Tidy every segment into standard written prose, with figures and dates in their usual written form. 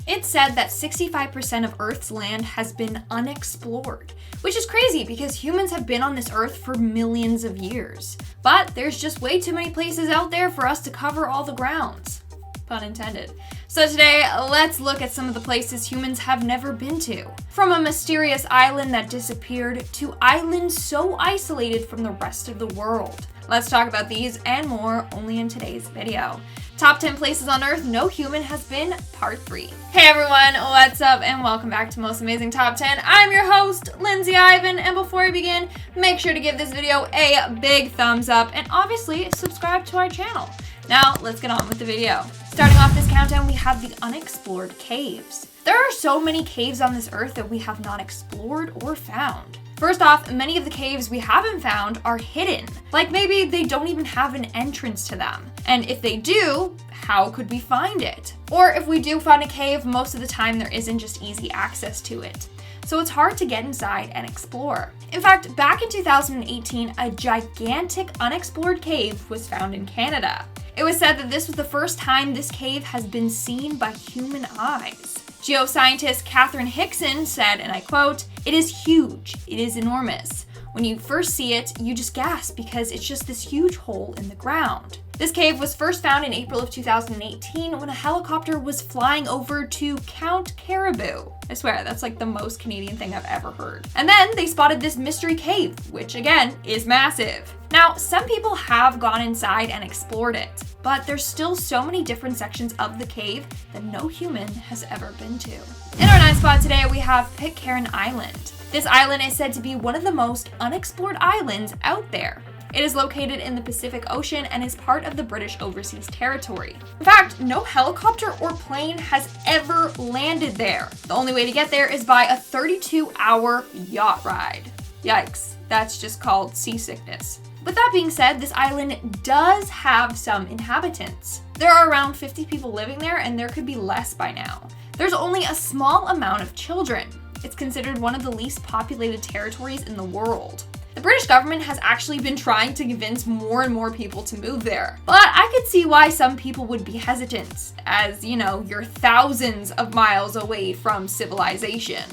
It's said that 65% of Earth's land has been unexplored, which is crazy because humans have been on this Earth for millions of years. But there's just way too many places out there for us to cover all the grounds. Pun intended. So today, let's look at some of the places humans have never been to. From a mysterious island that disappeared to islands so isolated from the rest of the world. Let's talk about these and more only in today's video. Top 10 places on Earth no human has been, part 3. Hey everyone, what's up and welcome back to Most Amazing Top 10. I'm your host, Lindsay Ivan, and before we begin, make sure to give this video a big thumbs up and obviously subscribe to our channel. Now, let's get on with the video. Starting off this countdown, we have the unexplored caves. There are so many caves on this Earth that we have not explored or found. First off, many of the caves we haven't found are hidden. Like maybe they don't even have an entrance to them. And if they do, how could we find it? Or if we do find a cave, most of the time there isn't just easy access to it. So it's hard to get inside and explore. In fact, back in 2018, a gigantic unexplored cave was found in Canada. It was said that this was the first time this cave has been seen by human eyes. Geoscientist Catherine Hickson said, and I quote, "It is huge, it is enormous. When you first see it, you just gasp because it's just this huge hole in the ground." This cave was first found in April of 2018 when a helicopter was flying over to Count Caribou. I swear, that's like the most Canadian thing I've ever heard. And then they spotted this mystery cave, which again, is massive. Now, some people have gone inside and explored it, but there's still so many different sections of the cave that no human has ever been to. In our 9th spot today, we have Pitcairn Island. This island is said to be one of the most unexplored islands out there. It is located in the Pacific Ocean and is part of the British Overseas Territory. In fact, no helicopter or plane has ever landed there. The only way to get there is by a 32-hour yacht ride. Yikes, that's just called seasickness. With that being said, this island does have some inhabitants. There are around 50 people living there, and there could be less by now. There's only a small amount of children. It's considered one of the least populated territories in the world. The British government has actually been trying to convince more and more people to move there. But I could see why some people would be hesitant, as, you know, you're thousands of miles away from civilization.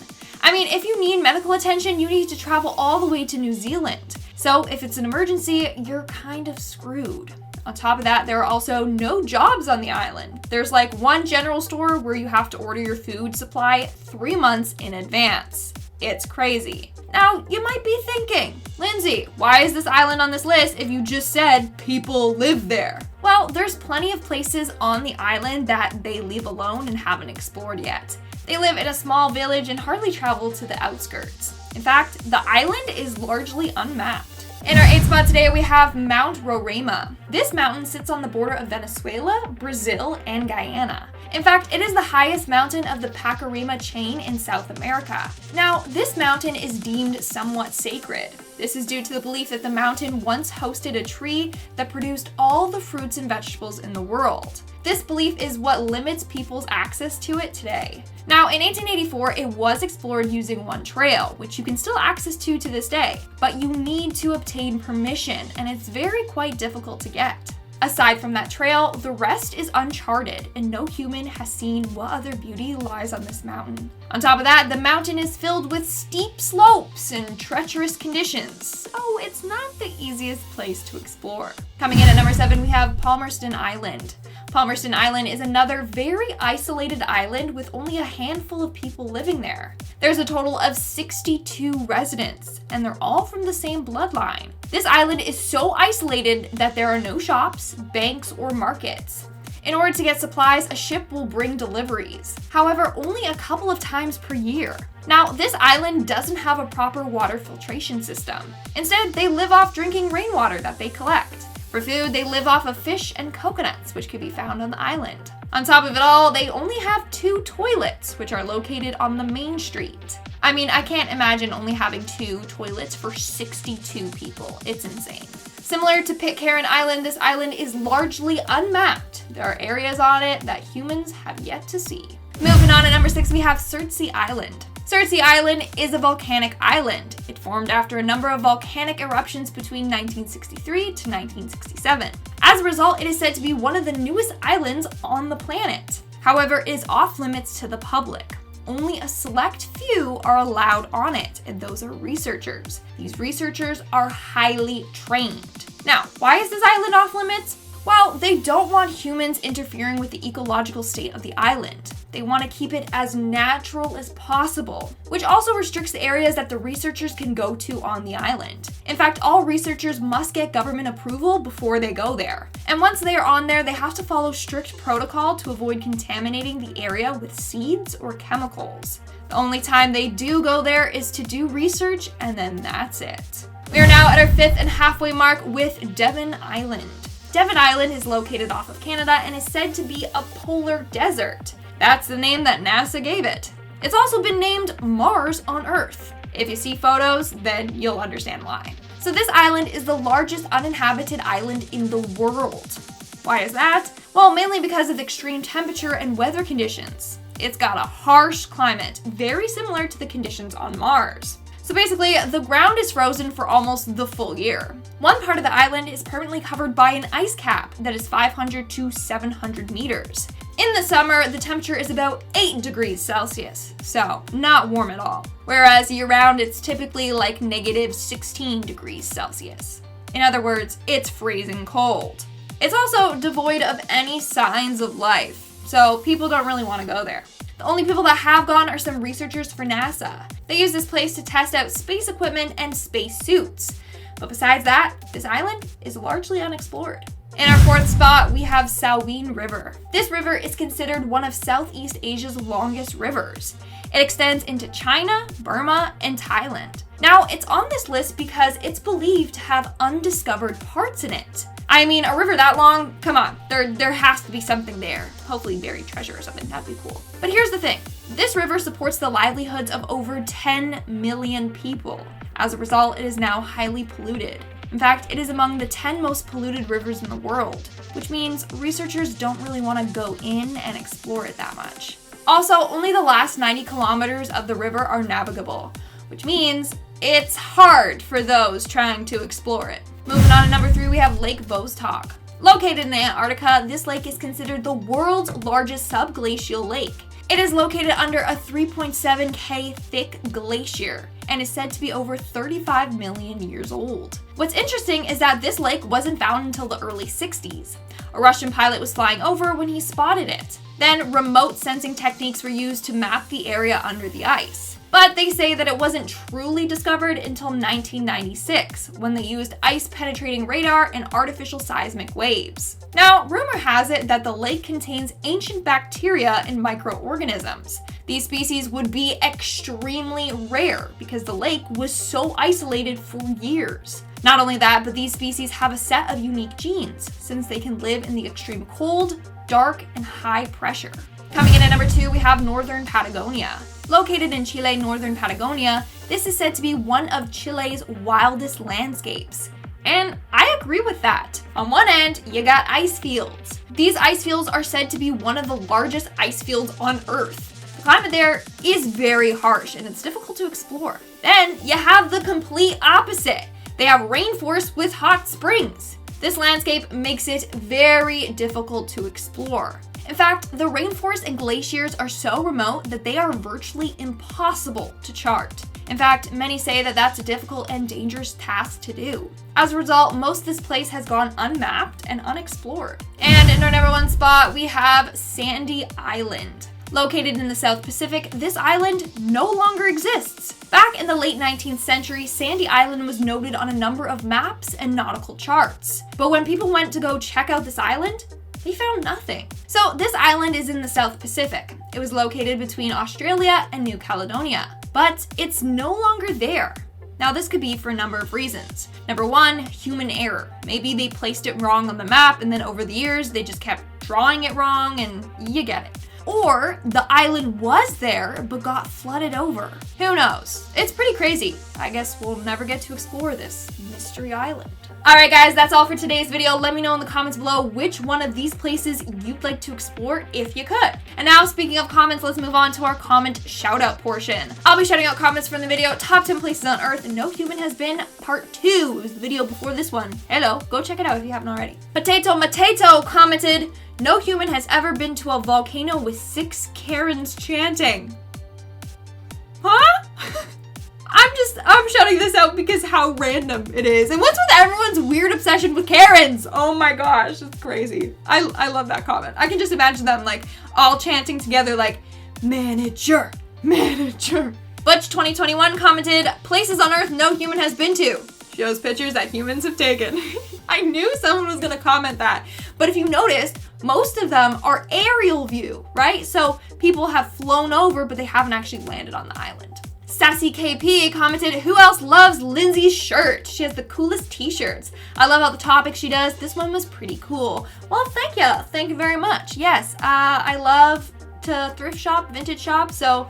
I mean, if you need medical attention, you need to travel all the way to New Zealand. So if it's an emergency, you're kind of screwed. On top of that, there are also no jobs on the island. There's like one general store where you have to order your food supply 3 months in advance. It's crazy. Now, you might be thinking, Lindsay, why is this island on this list if you just said people live there? Well, there's plenty of places on the island that they leave alone and haven't explored yet. They live in a small village and hardly travel to the outskirts. In fact, the island is largely unmapped. In our 8th spot today, we have Mount Roraima. This mountain sits on the border of Venezuela, Brazil, and Guyana. In fact, it is the highest mountain of the Patagonia chain in South America. Now, this mountain is deemed somewhat sacred. This is due to the belief that the mountain once hosted a tree that produced all the fruits and vegetables in the world. This belief is what limits people's access to it today. Now, in 1884, it was explored using one trail, which you can still access to this day, but you need to obtain permission, and it's very quite difficult to get. Aside from that trail, the rest is uncharted, and no human has seen what other beauty lies on this mountain. On top of that, the mountain is filled with steep slopes and treacherous conditions, so it's not the easiest place to explore. Coming in at number 7, we have Palmerston Island. Palmerston Island is another very isolated island with only a handful of people living there. There's a total of 62 residents, and they're all from the same bloodline. This island is so isolated that there are no shops, banks, or markets. In order to get supplies, a ship will bring deliveries. However, only a couple of times per year. Now, this island doesn't have a proper water filtration system. Instead, they live off drinking rainwater that they collect. For food, they live off of fish and coconuts, which can be found on the island. On top of it all, they only have 2 toilets, which are located on the main street. I mean, I can't imagine only having 2 toilets for 62 people. It's insane. Similar to Pitcairn Island, this island is largely unmapped. There are areas on it that humans have yet to see. Moving on to number 6, we have Surtsey Island. Surtsey Island is a volcanic island. It formed after a number of volcanic eruptions between 1963 to 1967. As a result, it is said to be one of the newest islands on the planet. However, it is off limits to the public. Only a select few are allowed on it, and those are researchers. These researchers are highly trained. Now, why is this island off limits? Well, they don't want humans interfering with the ecological state of the island. They want to keep it as natural as possible, which also restricts the areas that the researchers can go to on the island. In fact, all researchers must get government approval before they go there. And once they are on there, they have to follow strict protocol to avoid contaminating the area with seeds or chemicals. The only time they do go there is to do research, and then that's it. We are now at our 5th and halfway mark with Devon Island. Devon Island is located off of Canada and is said to be a polar desert. That's the name that NASA gave it. It's also been named Mars on Earth. If you see photos, then you'll understand why. So this island is the largest uninhabited island in the world. Why is that? Well, mainly because of extreme temperature and weather conditions. It's got a harsh climate, very similar to the conditions on Mars. So basically, the ground is frozen for almost the full year. One part of the island is permanently covered by an ice cap that is 500 to 700 meters. In the summer, the temperature is about 8 degrees Celsius, so not warm at all. Whereas year-round, it's typically like negative 16 degrees Celsius. In other words, it's freezing cold. It's also devoid of any signs of life, so people don't really want to go there. The only people that have gone are some researchers for NASA. They use this place to test out space equipment and space suits. But besides that, this island is largely unexplored. In our 4th spot, we have Salween River. This river is considered one of Southeast Asia's longest rivers. It extends into China, Burma, and Thailand. Now, it's on this list because it's believed to have undiscovered parts in it. I mean, a river that long, come on, there has to be something there. Hopefully buried treasure or something, that'd be cool. But here's the thing, this river supports the livelihoods of over 10 million people. As a result, it is now highly polluted. In fact, it is among the 10 most polluted rivers in the world, which means researchers don't really want to go in and explore it that much. Also, only the last 90 kilometers of the river are navigable, which means it's hard for those trying to explore it. Moving on to number 3, we have Lake Vostok. Located in Antarctica, this lake is considered the world's largest subglacial lake. It is located under a 3.7K thick glacier and is said to be over 35 million years old. What's interesting is that this lake wasn't found until the early 60s. A Russian pilot was flying over when he spotted it. Then remote sensing techniques were used to map the area under the ice. But they say that it wasn't truly discovered until 1996, when they used ice-penetrating radar and artificial seismic waves. Now, rumor has it that the lake contains ancient bacteria and microorganisms. These species would be extremely rare because the lake was so isolated for years. Not only that, but these species have a set of unique genes, since they can live in the extreme cold, dark, and high pressure. Coming in at number 2, we have northern Patagonia. Located in Chile, northern Patagonia, this is said to be one of Chile's wildest landscapes. And I agree with that. On one end, you got ice fields. These ice fields are said to be one of the largest ice fields on Earth. The climate there is very harsh and it's difficult to explore. Then you have the complete opposite. They have rainforests with hot springs. This landscape makes it very difficult to explore. In fact, the rainforests and glaciers are so remote that they are virtually impossible to chart. In fact, many say that that's a difficult and dangerous task to do. As a result, most of this place has gone unmapped and unexplored. And in our number 1 spot, we have Sandy Island. Located in the South Pacific, this island no longer exists. Back in the late 19th century, Sandy Island was noted on a number of maps and nautical charts. But when people went to go check out this island, they found nothing. So this island is in the South Pacific. It was located between Australia and New Caledonia, but it's no longer there. Now this could be for a number of reasons. Number 1, human error. Maybe they placed it wrong on the map and then over the years they just kept drawing it wrong and you get it. Or the island was there but got flooded over. Who knows? It's pretty crazy. I guess we'll never get to explore this mystery island. Alright guys, that's all for today's video. Let me know in the comments below which one of these places you'd like to explore if you could. And now, speaking of comments, let's move on to our comment shout out portion. I'll be shouting out comments from the video Top 10 Places on Earth No Human Has Been Part 2. It was the video before this one. Hello, go check it out if you haven't already. Potato Matato commented, no human has ever been to a volcano with 6 Karens chanting. Huh? I'm shutting this out because how random it is. And what's with everyone's weird obsession with Karens? Oh my gosh, it's crazy. I love that comment. I can just imagine them like all chanting together like, manager, manager. Butch 2021 commented, places on Earth no human has been to. Shows pictures that humans have taken. I knew someone was gonna comment that. But if you noticed, most of them are aerial view, right? So people have flown over, but they haven't actually landed on the island. Sassy KP commented, who else loves Lindsay's shirt? She has the coolest t-shirts. I love all the topics she does. This one was pretty cool. Well, thank you. Thank you very much. Yes, I love to thrift shop, vintage shop, so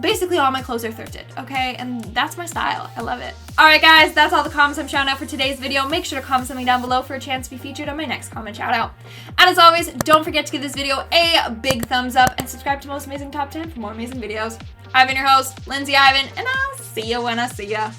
basically all my clothes are thrifted, okay? And that's my style. I love it. All right, guys, that's all the comments I'm shouting out for today's video. Make sure to comment something down below for a chance to be featured on my next comment shout out. And as always, don't forget to give this video a big thumbs up and subscribe to Most Amazing Top 10 for more amazing videos. I've been your host, Lindsay Ivan, and I'll see you when I see ya.